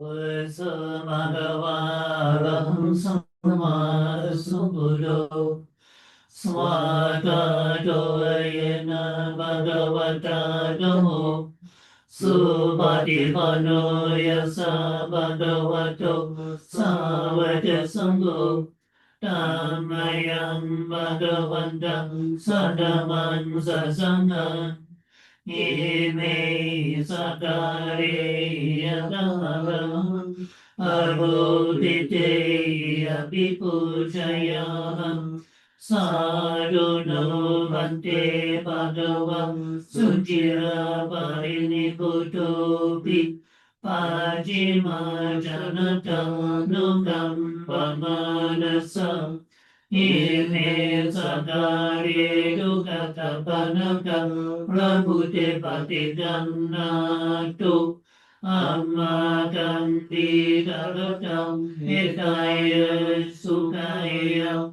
Bhagavāraham sammasambuddho Swagato yena bhagavata dhammo Supatipanno yasa bhagavato sāvaka sangho Dhammayam bhagavantam sadhaman sasangha Ime sakare yadavaram arvodite abhipuchayam sadhuno bhante bhagavam suchira pariniputopi pajima janata nukam pamanasam Ime sakare dukata panakam prabhute patidannato ammakam vidaratam hitaya sukaya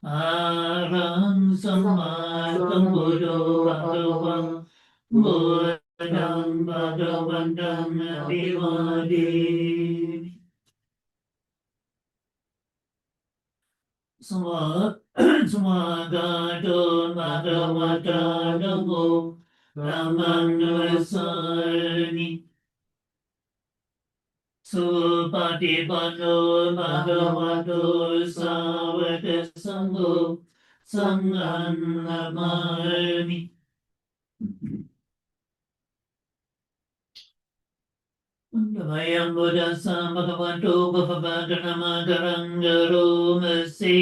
aram sammatam buddho bhagavam buddham bhagavantam abhivademi Swagato Bhagavata Dhammo Dhammam Namassami Supatipanno Bhagavato Sāvaka Sangho Sangham Namami Vayam Buddhasa Bhagavato Bhavavatanama Garangaro Mase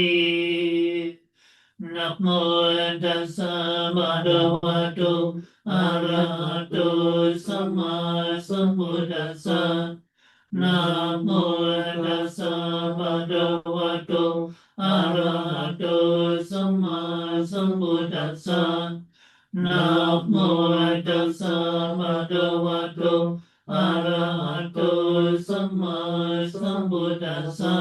Namo tassa bhagavato arahato samma sambuddhassa. Namo tassa bhagavato arahato samma sambuddhassa. Namo tassa bhagavato arahato samma sambuddhassa.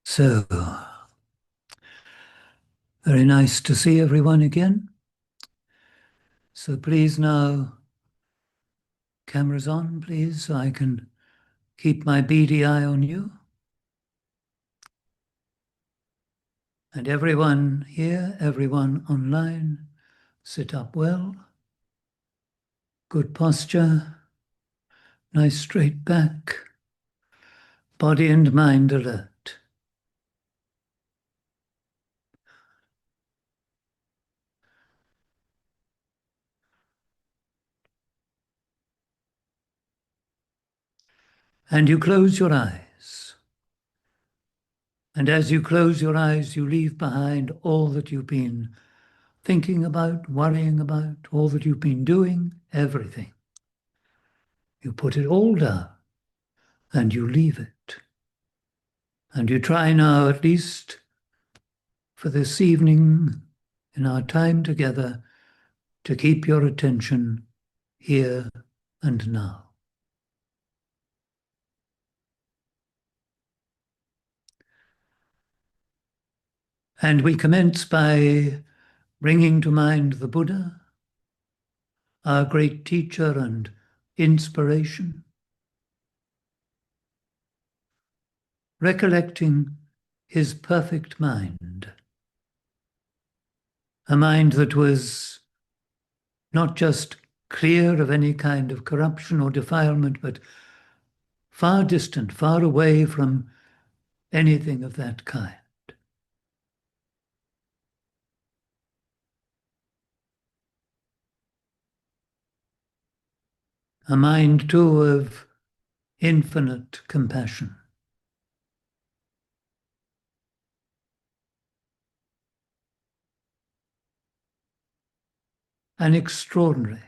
So, very nice to see everyone again. So please now, cameras on, please, so I can keep my beady eye on you. And everyone here, everyone online, sit up well. Good posture, nice straight back, body and mind alert. And you close your eyes. And as you close your eyes, you leave behind all that you've been thinking about, worrying about, all that you've been doing, everything. You put it all down and you leave it. And you try now, at least for this evening, in our time together, to keep your attention here and now. And we commence by bringing to mind the Buddha, our great teacher and inspiration, recollecting his perfect mind, a mind that was not just clear of any kind of corruption or defilement, but far distant, far away from anything of that kind. A mind, too, of infinite compassion. An extraordinary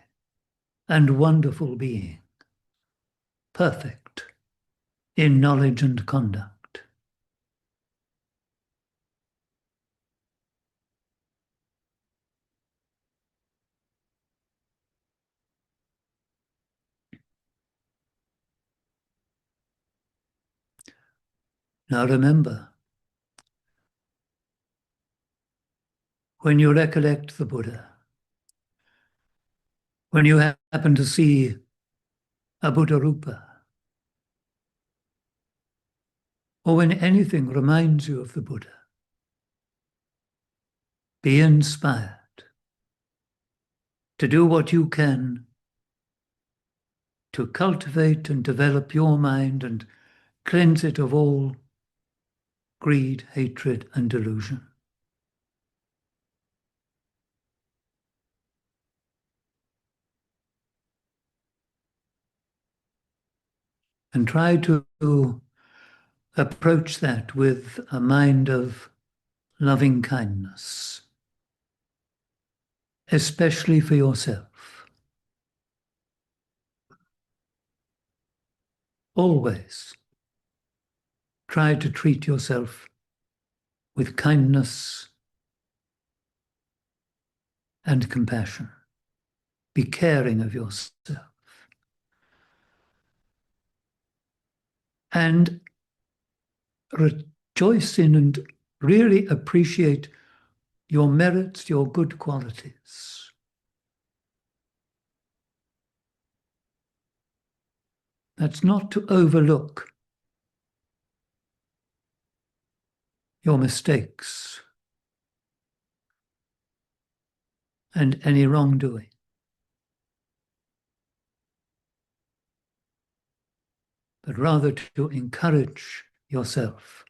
and wonderful being, perfect in knowledge and conduct. Now remember, when you recollect the Buddha, when you happen to see a Buddha Rupa, or when anything reminds you of the Buddha, be inspired to do what you can to cultivate and develop your mind and cleanse it of all greed, hatred, and delusion. And try to approach that with a mind of loving kindness, especially for yourself. Always try to treat yourself with kindness and compassion. Be caring of yourself. And rejoice in and really appreciate your merits, your good qualities. That's not to overlook your mistakes and any wrongdoing, but rather to encourage yourself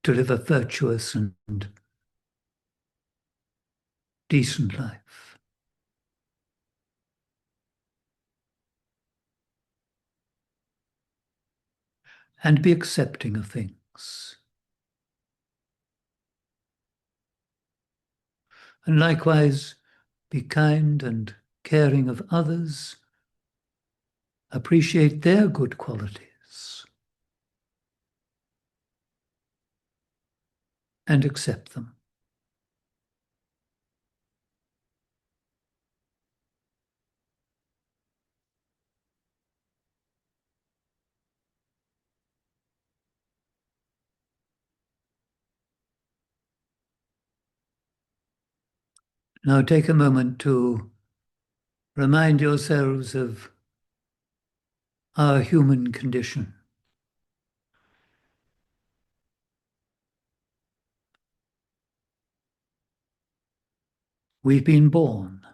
to live a virtuous and decent life. And be accepting of things. And likewise, be kind and caring of others. Appreciate their good qualities and accept them. Now take a moment to remind yourselves of our human condition. We've been born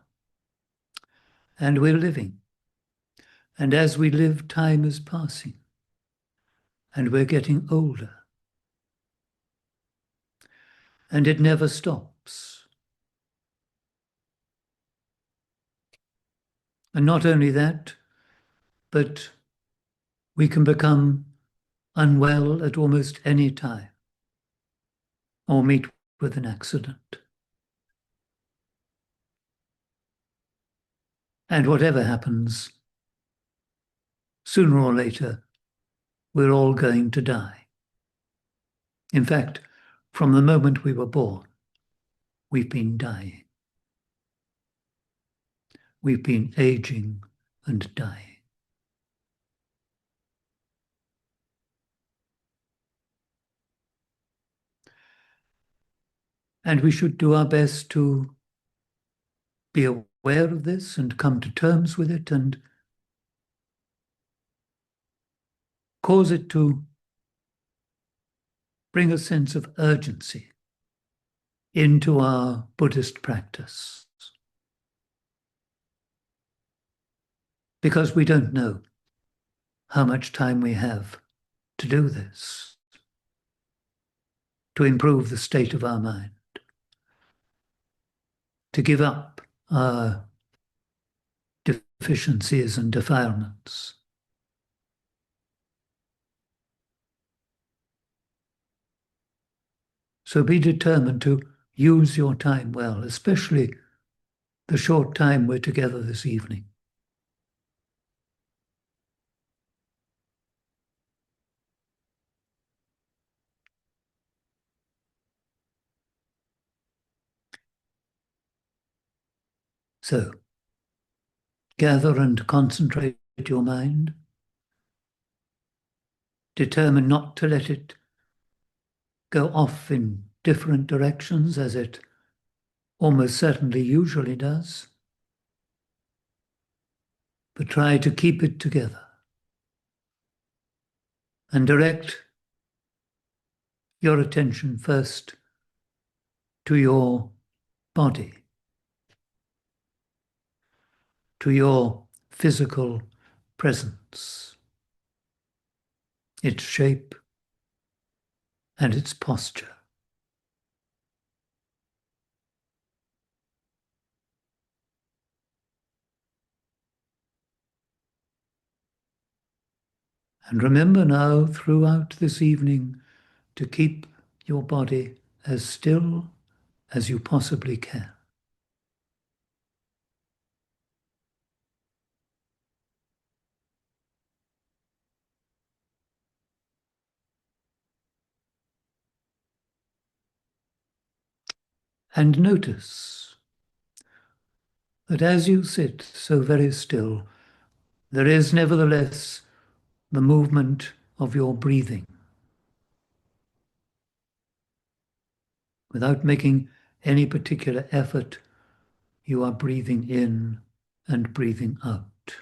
and we're living. And as we live, time is passing and we're getting older. And it never stops. And not only that, but we can become unwell at almost any time or meet with an accident. And whatever happens, sooner or later, we're all going to die. In fact, from the moment we were born, we've been dying. We've been aging and dying. And we should do our best to be aware of this and come to terms with it and cause it to bring a sense of urgency into our Buddhist practice. Because we don't know how much time we have to do this, to improve the state of our mind, to give up our deficiencies and defilements. So be determined to use your time well, especially the short time we're together this evening. So, gather and concentrate your mind. Determine not to let it go off in different directions as it almost certainly usually does, but try to keep it together and direct your attention first to your body, to your physical presence, its shape and its posture. And remember now throughout this evening to keep your body as still as you possibly can. And notice that as you sit so very still, there is nevertheless the movement of your breathing. Without making any particular effort, you are breathing in and breathing out.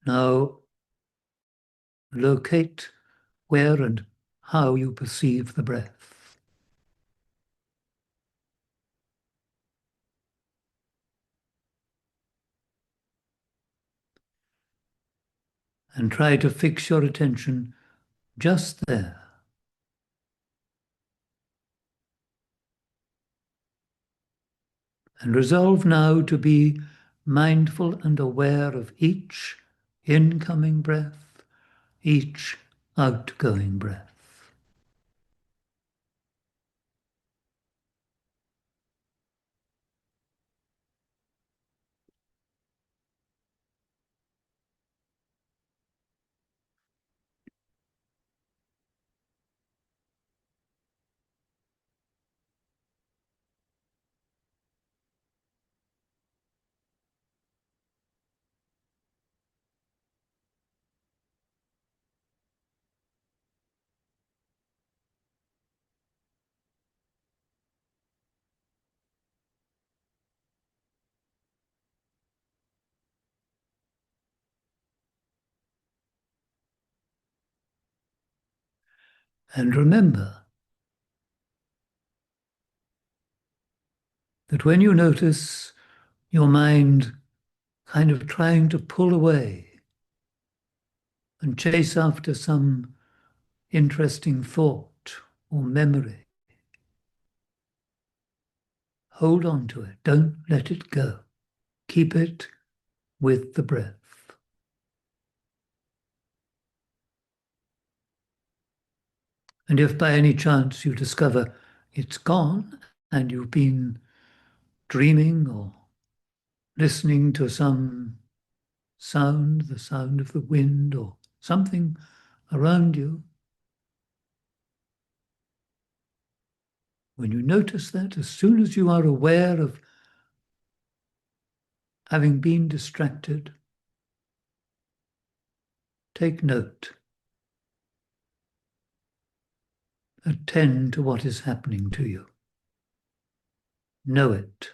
Now, locate where and how you perceive the breath. And try to fix your attention just there. And resolve now to be mindful and aware of each incoming breath, each outgoing breath. And remember that when you notice your mind kind of trying to pull away and chase after some interesting thought or memory, hold on to it. Don't let it go. Keep it with the breath. And if by any chance you discover it's gone and you've been dreaming or listening to some sound, the sound of the wind or something around you, when you notice that, as soon as you are aware of having been distracted, take note. Attend to what is happening to you. Know it.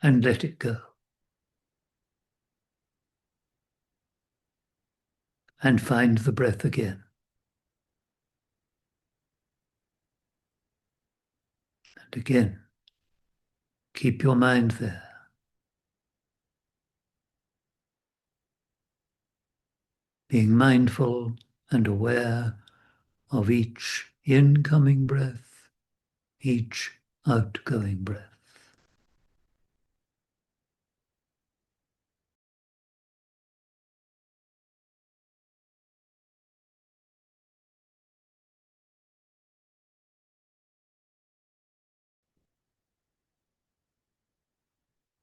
And let it go. and find the breath again. And again, keep your mind there, being mindful and aware of each incoming breath, each outgoing breath.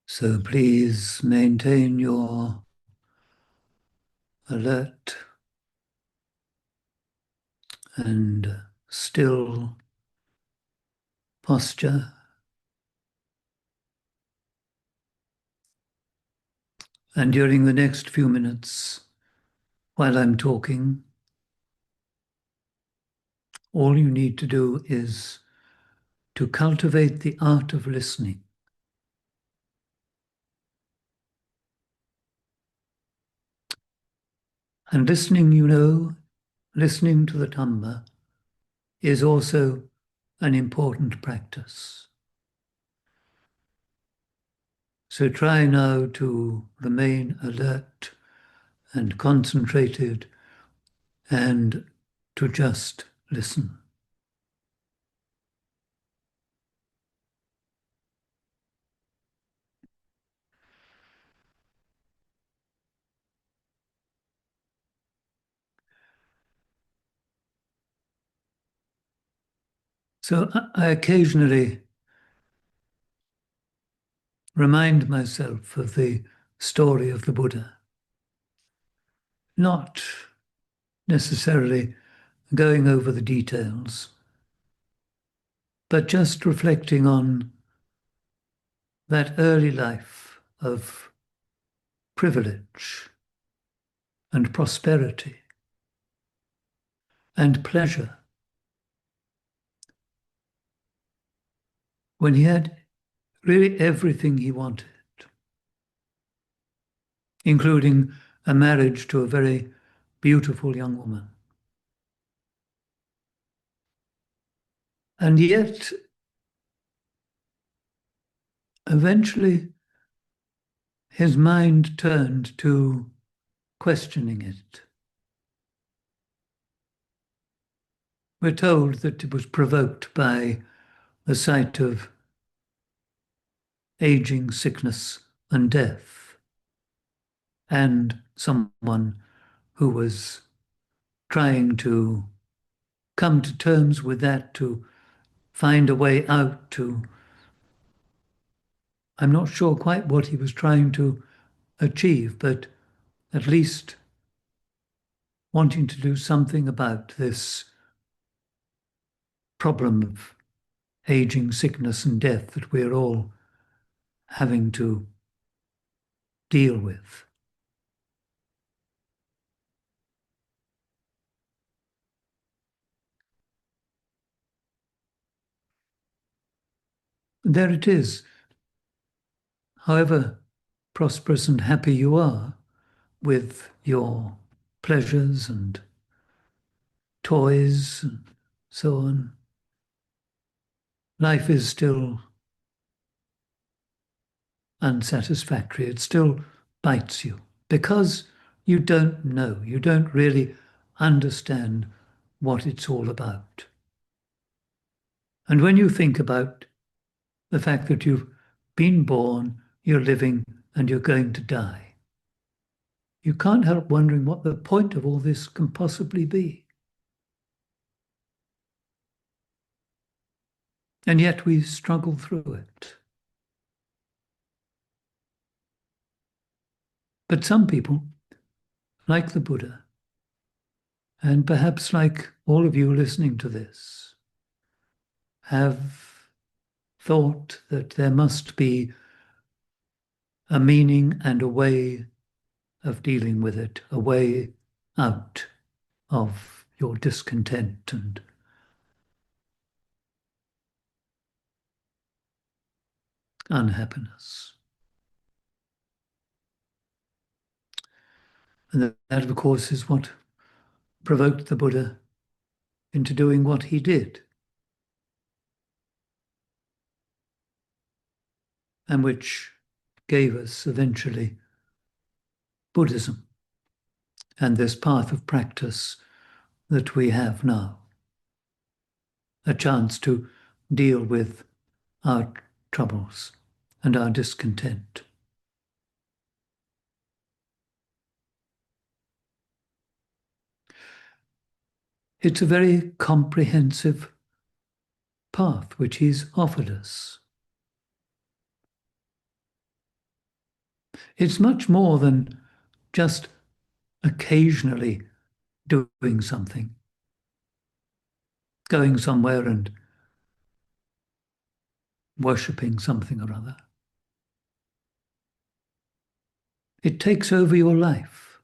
So please maintain your alert and still posture. And during the next few minutes, while I'm talking, all you need to do is to cultivate the art of listening. And listening, listening to the Dhamma is also an important practice. So try now to remain alert and concentrated and to just listen. So I occasionally remind myself of the story of the Buddha, not necessarily going over the details, but just reflecting on that early life of privilege and prosperity and pleasure, when he had really everything he wanted, including a marriage to a very beautiful young woman. And yet, eventually, his mind turned to questioning it. We're told that it was provoked by the sight of aging, sickness, and death, and someone who was trying to come to terms with that, to find a way out, to, I'm not sure quite what he was trying to achieve, but at least wanting to do something about this problem of aging, sickness, and death that we're all having to deal with. There it is. However prosperous and happy you are with your pleasures and toys and so on, life is still unsatisfactory. It still bites you because you don't know, you don't really understand what it's all about. And when you think about the fact that you've been born, you're living, and you're going to die, you can't help wondering what the point of all this can possibly be. And yet we struggle through it. But some people, like the Buddha, and perhaps like all of you listening to this, have thought that there must be a meaning and a way of dealing with it, a way out of your discontent and unhappiness. And that, of course, is what provoked the Buddha into doing what he did, and which gave us eventually Buddhism and this path of practice that we have now, a chance to deal with our troubles and our discontent. It's a very comprehensive path which he's offered us. It's much more than just occasionally doing something, going somewhere and worshipping something or other. It takes over your life.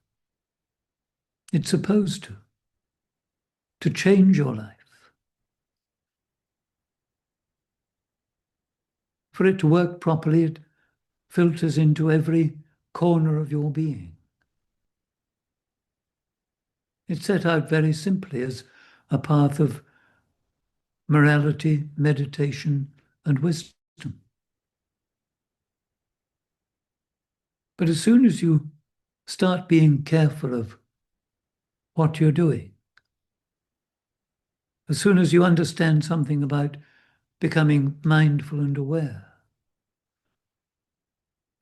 It's supposed to change your life. For it to work properly, it filters into every corner of your being. It's set out very simply as a path of morality, meditation, and wisdom. But as soon as you start being careful of what you're doing, as soon as you understand something about becoming mindful and aware,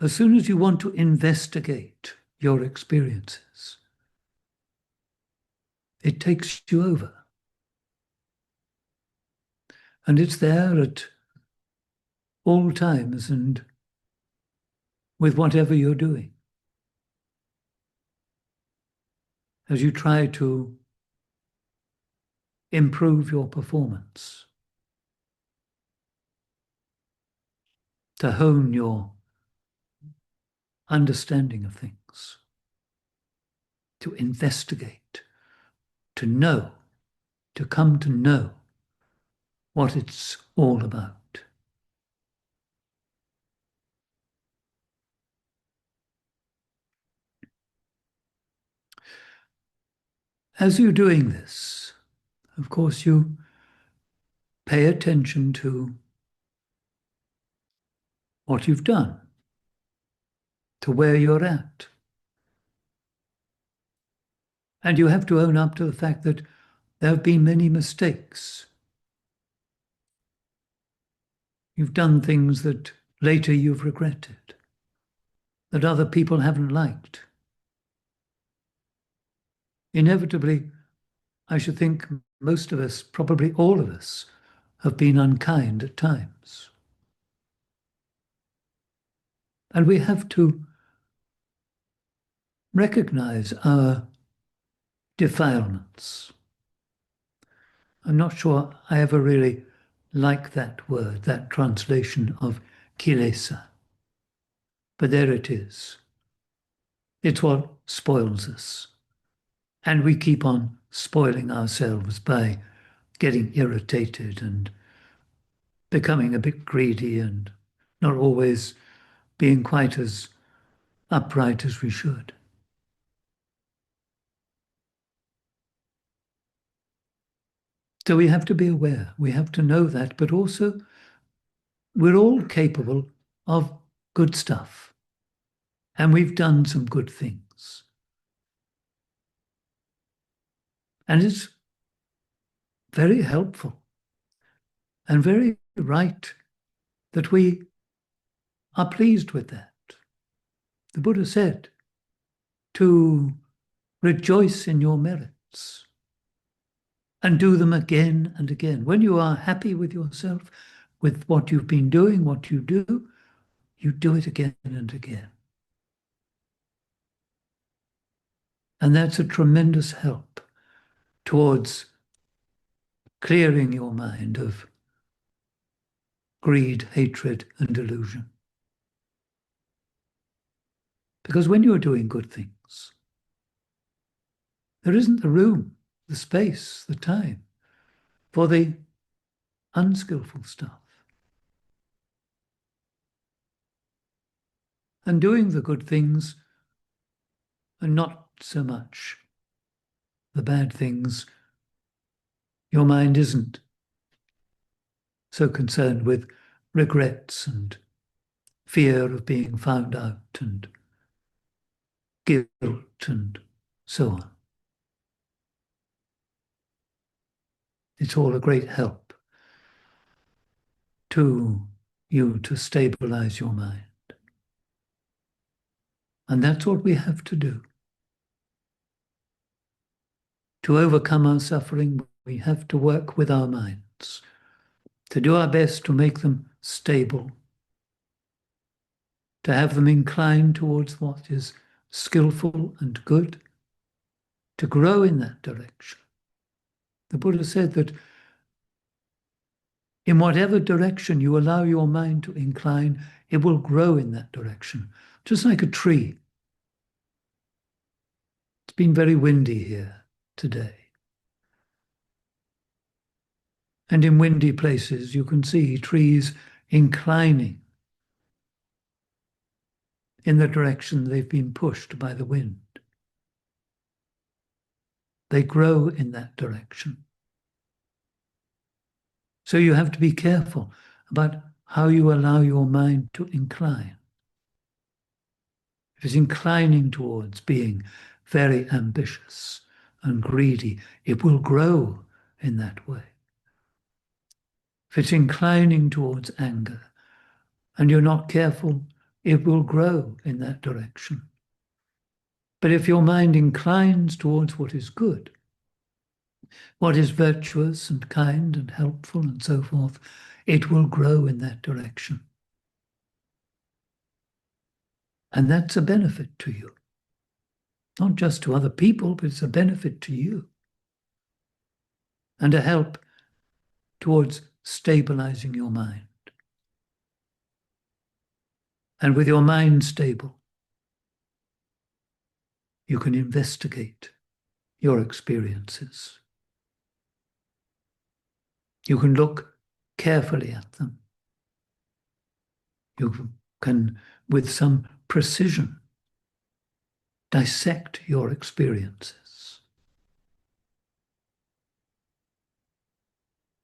as soon as you want to investigate your experiences, it takes you over. And it's there at all times and with whatever you're doing. As you try to improve your performance, to hone your understanding of things, to investigate, to know, to come to know what it's all about. As you're doing this, of course, you pay attention to what you've done, to where you're at. And you have to own up to the fact that there have been many mistakes. You've done things that later you've regretted, that other people haven't liked. Inevitably, I should think most of us, probably all of us, have been unkind at times. And we have to recognize our defilements. I'm not sure I ever really like that word, that translation of kilesa. But there it is. It's what spoils us. And we keep on spoiling ourselves by getting irritated and becoming a bit greedy and not always being quite as upright as we should. So we have to be aware, we have to know that, but also we're all capable of good stuff. And we've done some good things. And it's very helpful and very right that we are pleased with that. The Buddha said to rejoice in your merits and do them again and again. When you are happy with yourself, with what you've been doing, what you do it again and again. And that's a tremendous help towards clearing your mind of greed, hatred, and delusion. Because when you're doing good things, there isn't the room, the space, the time for the unskillful stuff. And doing the good things are not so much the bad things, your mind isn't so concerned with regrets and fear of being found out and guilt and so on. It's all a great help to you to stabilize your mind. And that's what we have to do. To overcome our suffering, we have to work with our minds, to do our best to make them stable, to have them inclined towards what is skillful and good, to grow in that direction. The Buddha said that in whatever direction you allow your mind to incline, it will grow in that direction, just like a tree. It's been very windy here today. And in windy places, you can see trees inclining in the direction they've been pushed by the wind. They grow in that direction. So you have to be careful about how you allow your mind to incline. If it's inclining towards being very ambitious and greedy, it will grow in that way. If it's inclining towards anger and you're not careful, it will grow in that direction. But if your mind inclines towards what is good, what is virtuous and kind and helpful and so forth, it will grow in that direction. And that's a benefit to you. Not just to other people, but it's a benefit to you. And a help towards stabilizing your mind. And with your mind stable, you can investigate your experiences. You can look carefully at them. You can, with some precision, dissect your experiences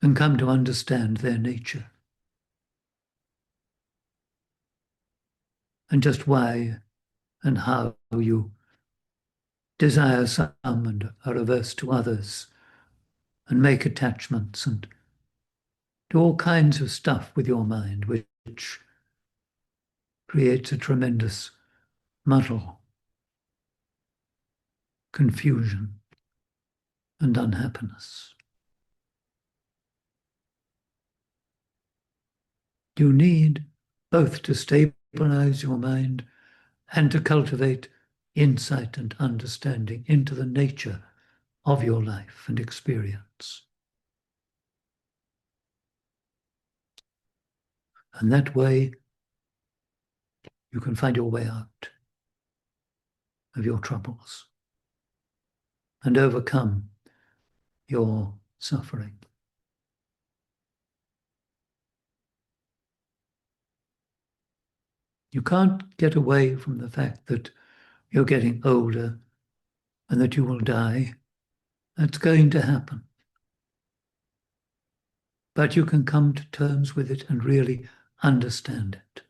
and come to understand their nature and just why and how you desire some and are averse to others and make attachments and do all kinds of stuff with your mind which creates a tremendous muddle, confusion, and unhappiness. You need both to stabilize your mind and to cultivate insight and understanding into the nature of your life and experience. And that way, you can find your way out of your troubles and overcome your suffering. You can't get away from the fact that you're getting older and that you will die. That's going to happen. But you can come to terms with it and really understand it.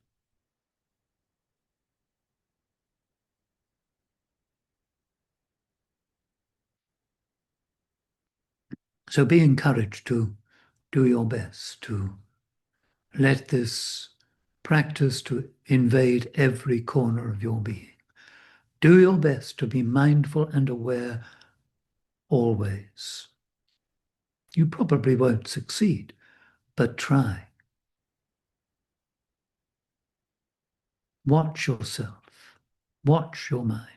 So be encouraged to do your best to let this practice to invade every corner of your being. Do your best to be mindful and aware always. You probably won't succeed, but try. Watch yourself. Watch your mind.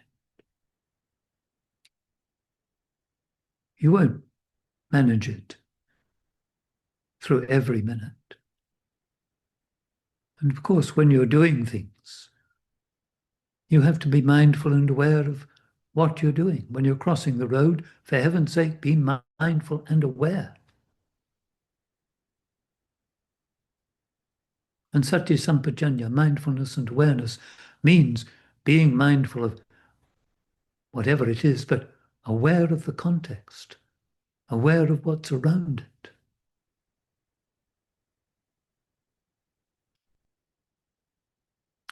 You won't manage it through every minute. And of course, when you're doing things, you have to be mindful and aware of what you're doing. When you're crossing the road, for heaven's sake, be mindful and aware. And sati sampajanya, mindfulness and awareness, means being mindful of whatever it is, but aware of the context, aware of what's around it.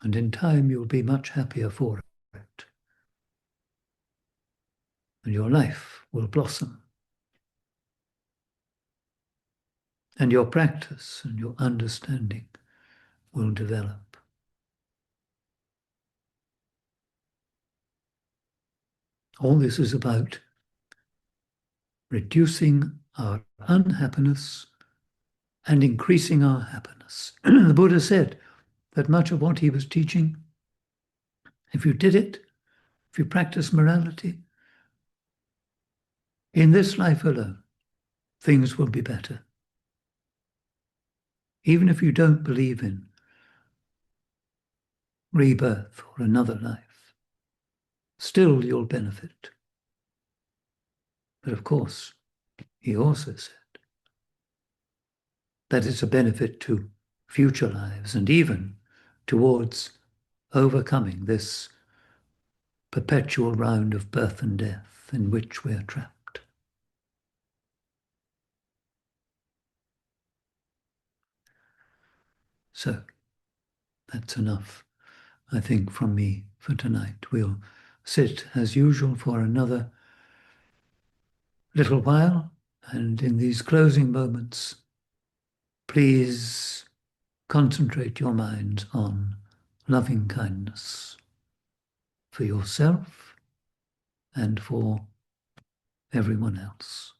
And in time, you'll be much happier for it. And your life will blossom. And your practice and your understanding will develop. All this is about reducing our unhappiness and increasing our happiness. The Buddha said that much of what he was teaching, if you did it, if you practice morality, in this life alone, things will be better. Even if you don't believe in rebirth or another life, still you'll benefit. But of course, he also said that it's a benefit to future lives and even towards overcoming this perpetual round of birth and death in which we're trapped. So that's enough, I think, from me for tonight. We'll sit as usual for another little while, and in these closing moments, please concentrate your mind on loving kindness for yourself and for everyone else.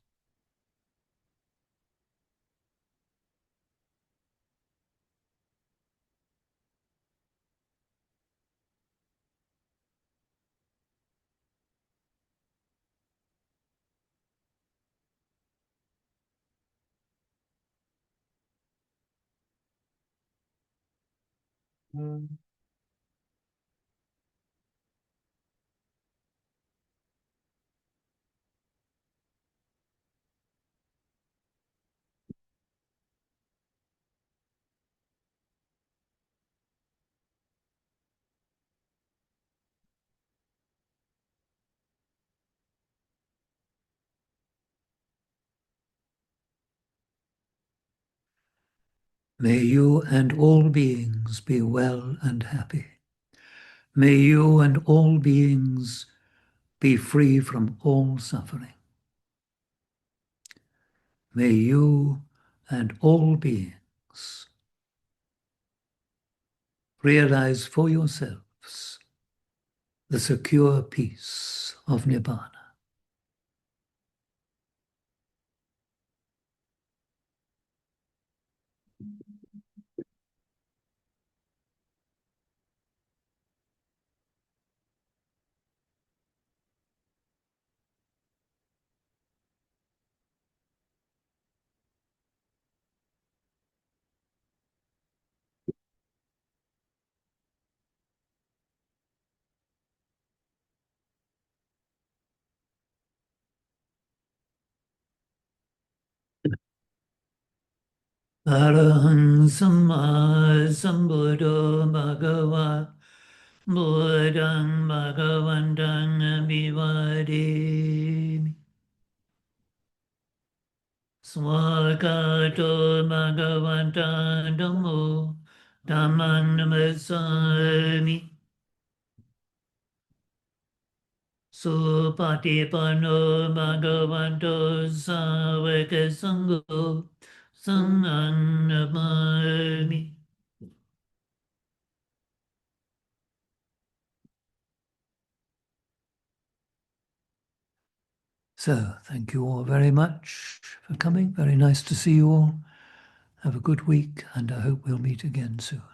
May you and all beings be well and happy. May you and all beings be free from all suffering. May you and all beings realize for yourselves the secure peace of Nibbana. Arahang Samma Sambuddho Bhagava Buddhang Bhagavantang Abhivademi Swakato Bhagavanta Dhammo Dhammang Namasami Supatipanno Bhagavanto Savaka Sangho Sanghang Namami. So, thank you all very much for coming. Very nice to see you all. Have a good week, and I hope we'll meet again soon.